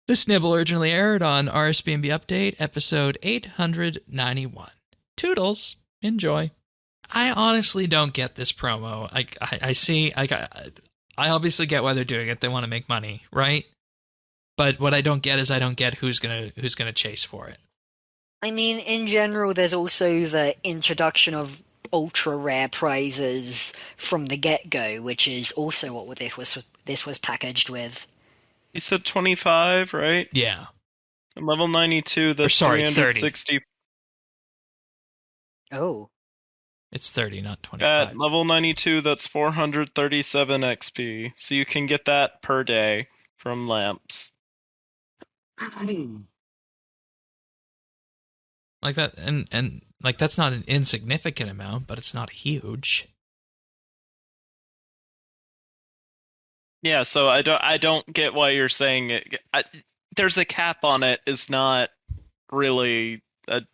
This nibble originally aired on RSBANDB Update, episode 891. Toodles. Enjoy. I honestly don't get this promo. I obviously get why they're doing it. They want to make money, right? But what I don't get is I don't get who's gonna chase for it. I mean, in general, there's also the introduction of ultra rare prizes from the get-go, which is also what this was packaged with. You said 25, right? Yeah. And level 92, that's 360. 30. Oh. It's 30, not 25. At level 92, that's 437 XP. So you can get that per day from lamps. Like that, and like that's not an insignificant amount, but it's not huge. Yeah, so I don't get why you're saying it. There's a cap on it is not really an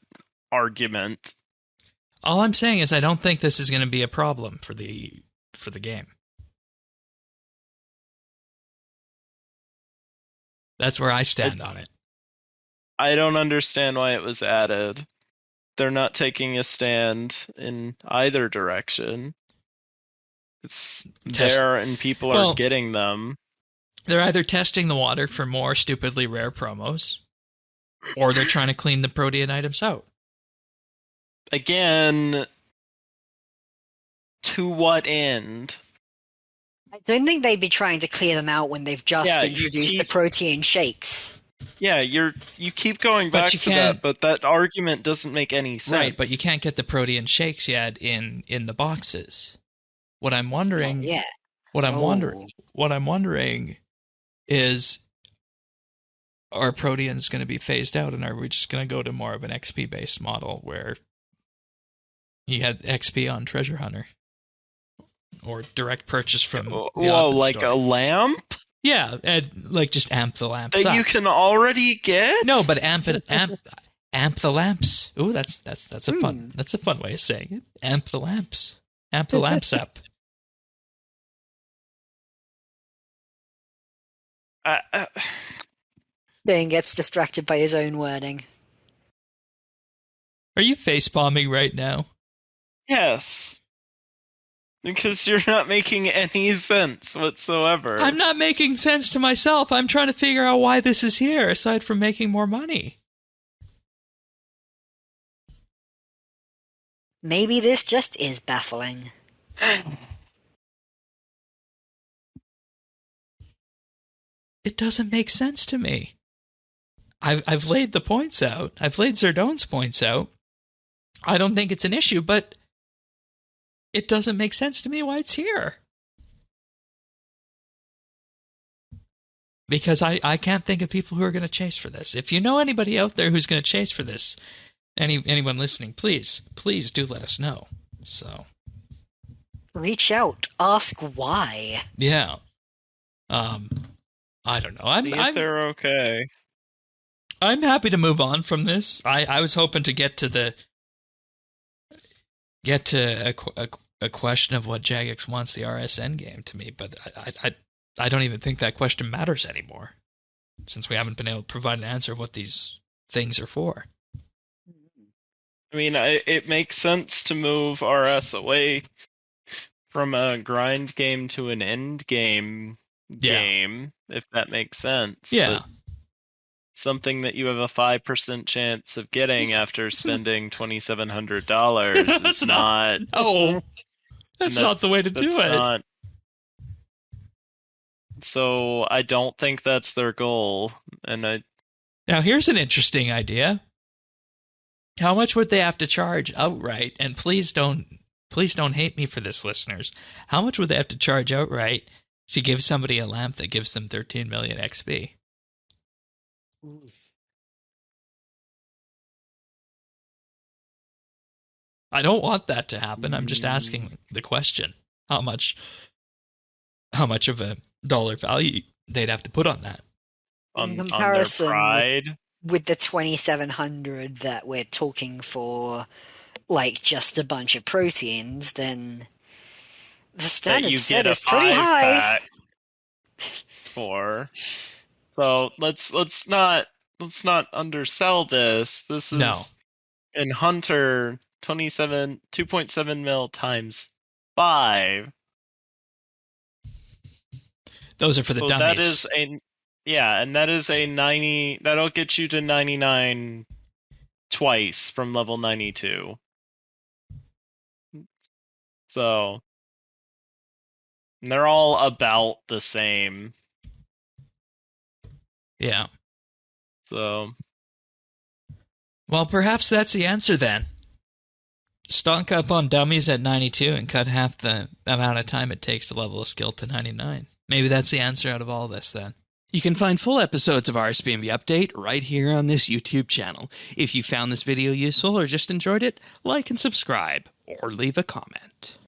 argument. All I'm saying is I don't think this is going to be a problem for the game. That's where I stand on it. I don't understand why it was added. They're not taking a stand in either direction. It's there and people are getting them. They're either testing the water for more stupidly rare promos, or they're trying to clean the Protean items out. Again, to what end? I don't think they'd be trying to clear them out when they've just introduced the protein shakes. Yeah, you keep going back to that, but that argument doesn't make any sense. Right, but you can't get the Protean shakes yet in the boxes. What I'm wondering, what I'm wondering is, are Proteans going to be phased out, and are we just going to go to more of an XP based model where you had XP on Treasure Hunter or direct purchase from the like store. A lamp? Yeah, and like just amp the lamps that up. You can already get? No, but amp the lamps. Ooh, that's a fun way of saying it. Amp the lamps. Amp the lamps up. Dane gets distracted by his own wording. Are you facepalming right now? Yes. Because you're not making any sense whatsoever. I'm not making sense to myself. I'm trying to figure out why this is here, aside from making more money. Maybe this just is baffling. It doesn't make sense to me. I've laid the points out. I've laid Zerdone's points out. I don't think it's an issue, but it doesn't make sense to me why it's here. Because I can't think of people who are going to chase for this. If you know anybody out there who's going to chase for this, anyone listening, please do let us know. So, reach out, ask why. Yeah. I don't know. If they're okay. I'm happy to move on from this. I was hoping to get to a question of what Jagex wants the RSN game to me, but I don't even think that question matters anymore, since we haven't been able to provide an answer of what these things are for. I mean, it makes sense to move RS away from a grind game to an end game, if that makes sense. Yeah. But something that you have a 5% chance of getting after spending $2,700 is not... No, that's not the way to do it. So I don't think that's their goal. Now here's an interesting idea. How much would they have to charge outright? And please don't hate me for this, listeners. How much would they have to charge outright to give somebody a lamp that gives them 13 million XP? I don't want that to happen. I'm just asking the question. How much of a dollar value they'd have to put on that? In comparison, on their pride? With the 2,700 that we're talking for, like, just a bunch of proteins, then the standard set is pretty high. For So let's not undersell this. This is in Hunter 2.7 mil times 5. Those are for the dummies. That is and that is a 90. That'll get you to 99 twice from level 92. So they're all about the same. Yeah. So. Well, perhaps that's the answer then. Stonk up on dummies at 92 and cut half the amount of time it takes to level a skill to 99. Maybe that's the answer out of all this then. You can find full episodes of RSBANDB Update right here on this YouTube channel. If you found this video useful or just enjoyed it, like and subscribe, or leave a comment.